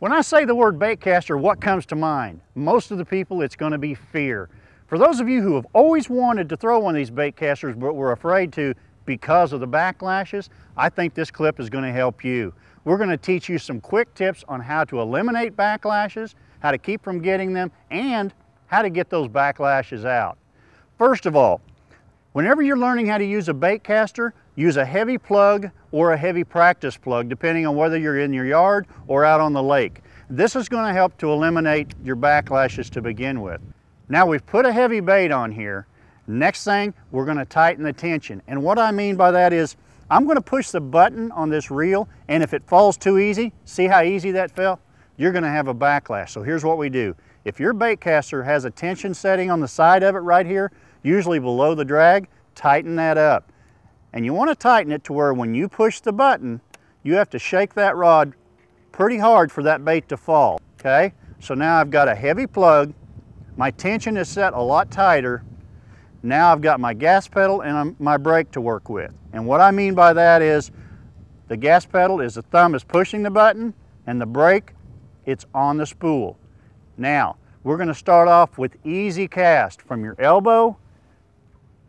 When I say the word baitcaster, what comes to mind? Most of the people, it's going to be fear. For those of you who have always wanted to throw one of these baitcasters but were afraid to because of the backlashes, I think this clip is going to help you. We're going to teach you some quick tips on how to eliminate backlashes, how to keep from getting them, and how to get those backlashes out. First of all, whenever you're learning how to use a baitcaster, use a heavy plug or a heavy practice plug, depending on whether you're in your yard or out on the lake. This is going to help to eliminate your backlashes to begin with. Now we've put a heavy bait on here. Next thing, we're going to tighten the tension. And what I mean by that is, I'm going to push the button on this reel, and if it falls too easy, see how easy that fell? You're going to have a backlash. So here's what we do. If your baitcaster has a tension setting on the side of it right here, usually below the drag, tighten that up. And you want to tighten it to where when you push the button, you have to shake that rod pretty hard for that bait to fall, okay? So now I've got a heavy plug, my tension is set a lot tighter. Now I've got my gas pedal and my brake to work with. And what I mean by that is, the gas pedal is the thumb is pushing the button, and the brake, it's on the spool. Now, we're going to start off with easy cast from your elbow,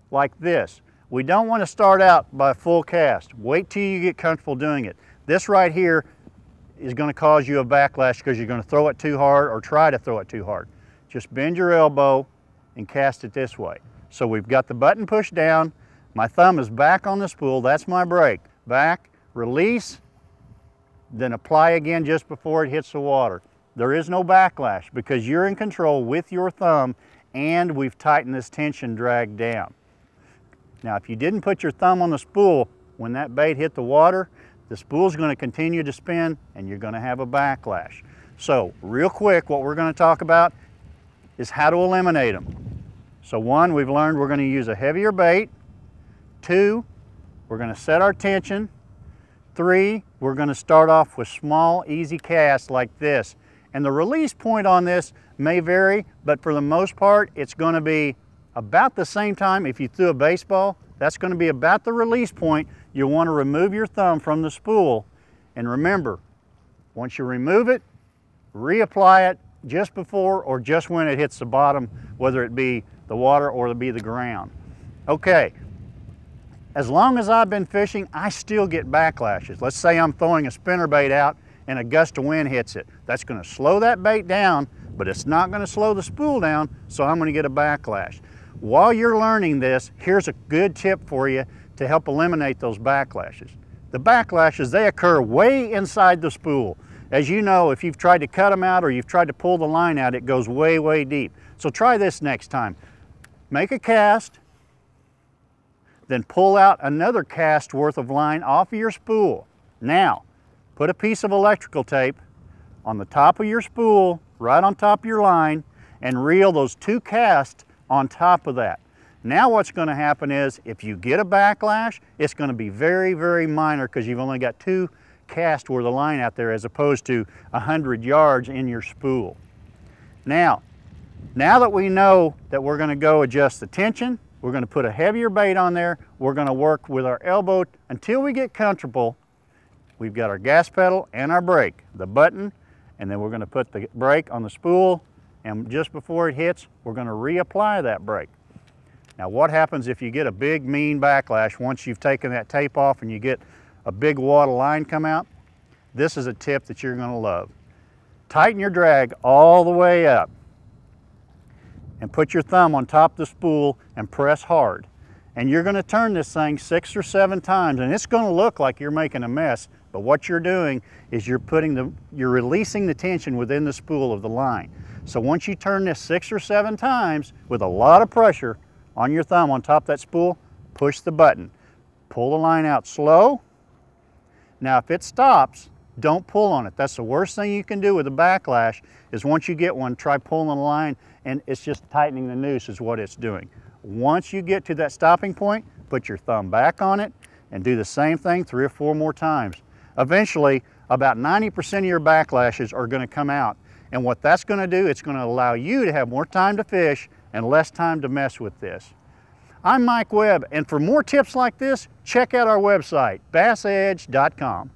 like this. We don't want to start out by full cast. Wait till you get comfortable doing it. This right here is going to cause you a backlash because you're going to throw it too hard or try to throw it too hard. Just bend your elbow and cast it this way. So we've got the button pushed down, my thumb is back on the spool, that's my brake. Back, release, then apply again just before it hits the water. There is no backlash because you're in control with your thumb, and we've tightened this tension drag down. Now if you didn't put your thumb on the spool, when that bait hit the water, the spool's going to continue to spin and you're going to have a backlash. So real quick, what we're going to talk about is how to eliminate them. So one, we've learned we're going to use a heavier bait. Two, we're going to set our tension. Three, we're going to start off with small, easy casts like this. And the release point on this may vary, but for the most part, it's going to be about the same time. If you threw a baseball, that's going to be about the release point. You'll want to remove your thumb from the spool. And remember, once you remove it, reapply it just before or just when it hits the bottom, whether it be the water or it be the ground. Okay, as long as I've been fishing, I still get backlashes. Let's say I'm throwing a spinnerbait out and a gust of wind hits it. That's going to slow that bait down, but it's not going to slow the spool down, so I'm going to get a backlash. While you're learning this, here's a good tip for you to help eliminate those backlashes. The backlashes, they occur way inside the spool. As you know, if you've tried to cut them out or you've tried to pull the line out, it goes way, way deep. So try this next time. Make a cast, then pull out another cast worth of line off of your spool. Now, put a piece of electrical tape on the top of your spool, right on top of your line, and reel those two casts on top of that. Now what's going to happen is, if you get a backlash, it's going to be very, very minor because you've only got two casts worth of line out there as opposed to 100 yards in your spool. Now that we know that we're going to go adjust the tension, we're going to put a heavier bait on there, we're going to work with our elbow until we get comfortable. We've got our gas pedal and our brake, the button, and then we're going to put the brake on the spool, and just before it hits, we're going to reapply that brake. Now what happens if you get a big mean backlash once you've taken that tape off and you get a big wad of line come out? This is a tip that you're going to love. Tighten your drag all the way up and put your thumb on top of the spool and press hard. And you're going to turn this thing 6 or 7 times, and it's going to look like you're making a mess, but what you're doing is you're releasing the tension within the spool of the line. So once you turn this 6 or 7 times with a lot of pressure on your thumb on top of that spool, push the button. Pull the line out slow. Now if it stops, don't pull on it. That's the worst thing you can do with a backlash, is once you get one, try pulling the line and it's just tightening the noose is what it's doing. Once you get to that stopping point, put your thumb back on it and do the same thing 3 or 4 more times. Eventually, about 90% of your backlashes are going to come out. And what that's going to do, it's going to allow you to have more time to fish and less time to mess with this. I'm Mike Webb, and for more tips like this, check out our website, bassedge.com.